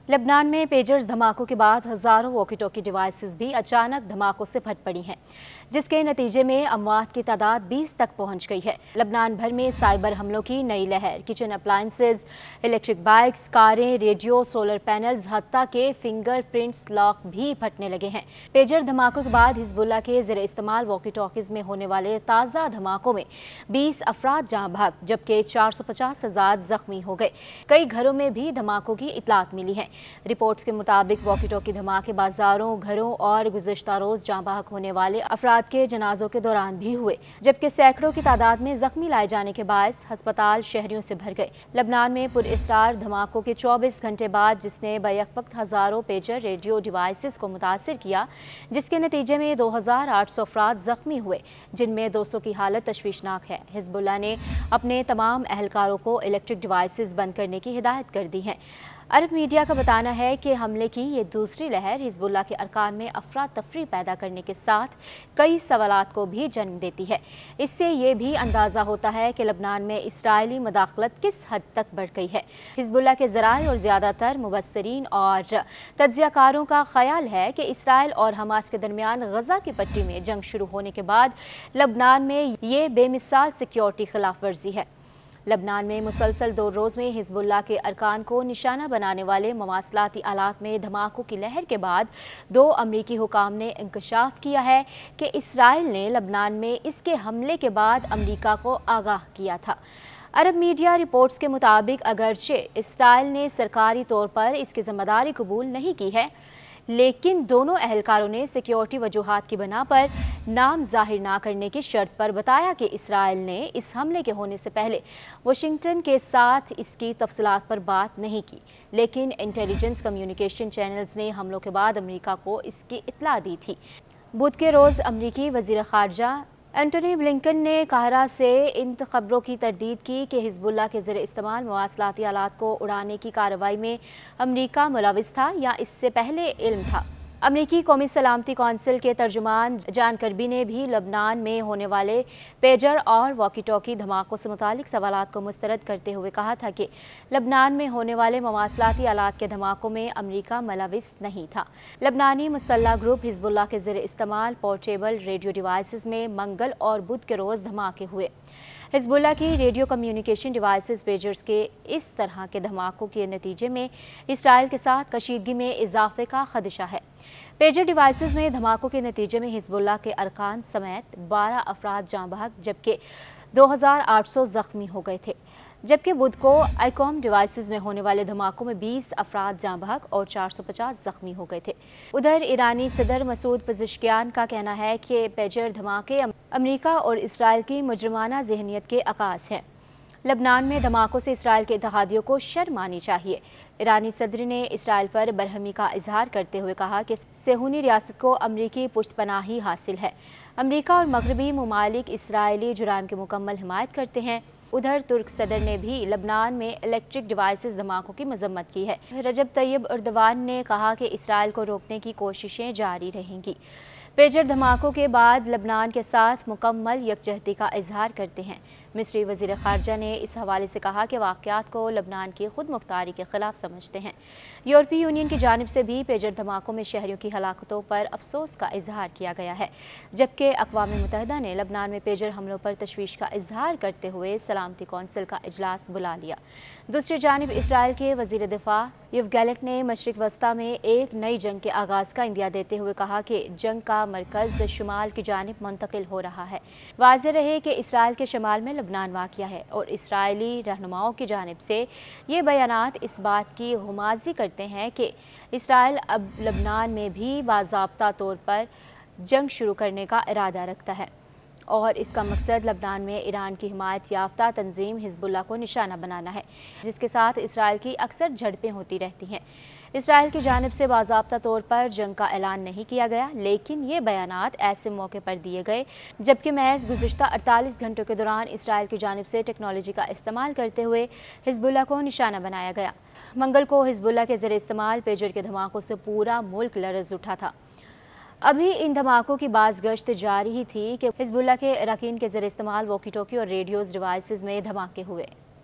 Lebanon में pagers धमाकों के बाद हज़ारों वॉकी टॉकी डिवाइसेस भी अचानक धमाकों से फट पड़ी हैं, जिसके नतीजे में अमवात की तादाद 20 तक पहुंच गई है। लेबनान भर में साइबर हमलों की नई लहर। किचन अप्लायंसेज, इलेक्ट्रिक बाइक्स, कारें, रेडियो, सोलर पैनल्स, हत्ता के फिंगरप्रिंट्स लॉक भी फटने लगे हैं। पेजर धमाकों के बाद हिजबुल्लाह के ज़ेर इस्तेमाल वॉकी टॉकीज में होने वाले ताज़ा धमाकों में 20 अफराद जाँ भाग, जबकि 450 अज़ाद जख्मी हो गए। कई घरों में भी धमाकों की इतलात मिली है। रिपोर्ट्स के मुताबिक वॉकी टॉकी धमाके बाजारों, घरों और गुज़िश्ता रोज जाँ बहक होने वाले अफराद के जनाजों के दौरान भी हुए, जबकि सैकड़ों की तादाद में जख्मी लाए जाने के बायस अस्पताल शहरियों से भर गए। लेबनान में पुरअसरार धमाकों के 24 घंटे बाद जिसने बैक वक्त हज़ारों पेजर रेडियो डिवाइसेस को मुतासर किया, जिसके नतीजे में 2800 अफराद जख्मी हुए, जिनमें 200 की हालत तशवीशनाक है। हिजबुल्लाह ने अपने तमाम अहलकारों को इलेक्ट्रिक डिवाइसेस बंद करने की हिदायत कर दी है। अरब मीडिया का बताना है कि हमले की ये दूसरी लहर हिजबुल्लाह के अरकान में अफरा तफरी पैदा करने के साथ कई सवालात को भी जन्म देती है। इससे ये भी अंदाज़ा होता है कि लेबनान में इसराइली मदाखलत किस हद तक बढ़ गई है। हिजबुल्लाह के ज़राए और ज़्यादातर मुबस्सरीन और तज्ज़ियाकारों का ख्याल है कि इसराइल और हमास के दरमियान गज़ा की पट्टी में जंग शुरू होने के बाद लेबनान में ये बेमिसाल सिक्योरिटी खिलाफ वर्जी है। लेबनान में मुसलसल 2 रोज़ में हिजबुल्लाह के अरकान को निशाना बनाने वाले मवासलाती आलात में धमाकों की लहर के बाद 2 अमरीकी हुकाम ने इंकशाफ किया है कि इसराइल ने लेबनान में इसके हमले के बाद अमरीका को आगाह किया था। अरब मीडिया रिपोर्ट्स के मुताबिक अगरचे इसराइल ने सरकारी तौर पर इसकी जिम्मेदारी कबूल नहीं की है, लेकिन दोनों अहलकारों ने सिक्योरिटी वजूहात की बिना पर नाम जाहिर ना करने की शर्त पर बताया कि इसराइल ने इस हमले के होने से पहले वाशिंगटन के साथ इसकी तफसीलात पर बात नहीं की, लेकिन इंटेलिजेंस कम्युनिकेशन चैनल्स ने हमलों के बाद अमेरिका को इसकी इत्तला दी थी। बुध के रोज़ अमरीकी वज़ीर ख़ारजा एंटनी ब्लिंकन ने काहिरा से इन खबरों की तरदीद की कि हिजबुल्लाह के ज़रिए इस्तेमाल मवासलाती आलात को उड़ाने की कार्रवाई में अमरीका मुलविस था या इससे पहले इल्म था। अमरीकी कौमी सलामती कौंसिल के तर्जुमान जान करबी ने भी लेबनान में होने वाले पेजर और वॉकी टॉकी धमाकों से मुतालिक सवालात को मुस्तरद करते हुए कहा था कि लेबनान में होने वाले मवासलाती आलात के धमाकों में अमरीका मुलविस नहीं था। लेबनानी मुसल्लह ग्रुप हिजबुल्लाह के ज़रिए इस्तेमाल पोर्टेबल रेडियो डिवाइसेस में मंगल और बुध के रोज़ धमाके हुए। हिजबुल्लाह की रेडियो कम्युनिकेशन डिवाइसेस पेजर्स के इस तरह के धमाकों के नतीजे में इसराइल के साथ कशीदगी में इजाफे का खदशा है। पेजर डिवाइसेस में धमाकों के नतीजे में हिजबुल्लाह के अरकान समेत 12 अफराद जाँ बहक, जबकि 2800 जख्मी हो गए थे। जबकि बुध को आईकॉम डिवाइसेस में होने वाले धमाकों में 20 अफराद जाँ बहक और 450 जख्मी हो गए थे। उधर ईरानी सदर मसूद पज़ेश्कियान का कहना है कि पेजर धमाके अमेरिका और इसराइल की मुजरमाना जहनीत के अकास हैं। लेबनान में धमाकों से इसराइल के इत्तेहादियों को शर्म आनी चाहिए। ईरानी सदर ने इसराइल पर बरहमी का इजहार करते हुए कहा कि सेहूनी रियासत को अमरीकी पुश्तपनाही हासिल है। अमरीका और मगरबी ममालिक इसराइली जुराइम की मुकम्मल हिमायत करते हैं। उधर तुर्क सदर ने भी लेबनान में इलेक्ट्रिक डिवाइसेस धमाकों की मजम्मत की है। रजब तैयब एर्दोगान ने कहा कि इसराइल को रोकने की कोशिशें जारी रहेंगी। पेजर धमाकों के बाद लेबनान के साथ मुकम्मल यकजहती का इजहार करते हैं। मिस्री वज़ीर ख़ारजा ने इस हवाले से कहा कि वाक़यात को लेबनान की खुद मुख्तारी के ख़िलाफ़ समझते हैं। यूरोपीय यूनियन की जानिब से भी पेजर धमाकों में शहरियों की हलाकतों पर अफसोस का इजहार किया गया है, जबकि अक़वाम मुत्तहिदा ने लेबनान में पेजर हमलों पर तशवीश का इजहार करते हुए सलामती कौंसिल का इजलास बुला लिया। दूसरी जानिब इसराइल के वज़ीर दिफ़ा योव गैलेंट ने मशरिक़ वस्ता में एक नई जंग के आगाज़ का इंदिया देते हुए कहा कि जंग का मरकज़ शुमाल की जानिब मुंतकिल हो रहा है। वाज़ेह रहे कि इसराइल के शमाल में लेबनान वाक़िया है और इसराइली रहनुमाओं की जानिब से ये बयानात इस बात की गुमाज़ी करते हैं कि इसराइल अब लेबनान में भी बाज़ाब्ता तौर पर जंग शुरू करने का इरादा रखता है और इसका मकसद लेबनान में ईरान की हिमायत याफ्ता तंजीम हिजबुल्लाह को निशाना बनाना है, जिसके साथ इसराइल की अक्सर झड़पें होती रहती हैं। इसराइल की जानिब से बाज़ाब्ता तौर पर जंग का ऐलान नहीं किया गया, लेकिन ये बयानात ऐसे मौके पर दिए गए जबकि महज गुज़िश्ता 48 घंटों के दौरान इसराइल की जानिब से टेक्नोलॉजी का इस्तेमाल करते हुए हिजबुल्लाह को निशाना बनाया गया। मंगल को हिजबुल्लाह के ज़रिए इस्तेमाल पेजर के धमाकों से पूरा मुल्क लरज़ उठा था। अभी इन धमाकों की बाज़ गश्त जारी ही थी कि हिजबुल्लाह के अरकान के ज़रिए इस्तेमाल वॉकी टॉकी और रेडियोज़ डिवाइसेस में धमाके हुए।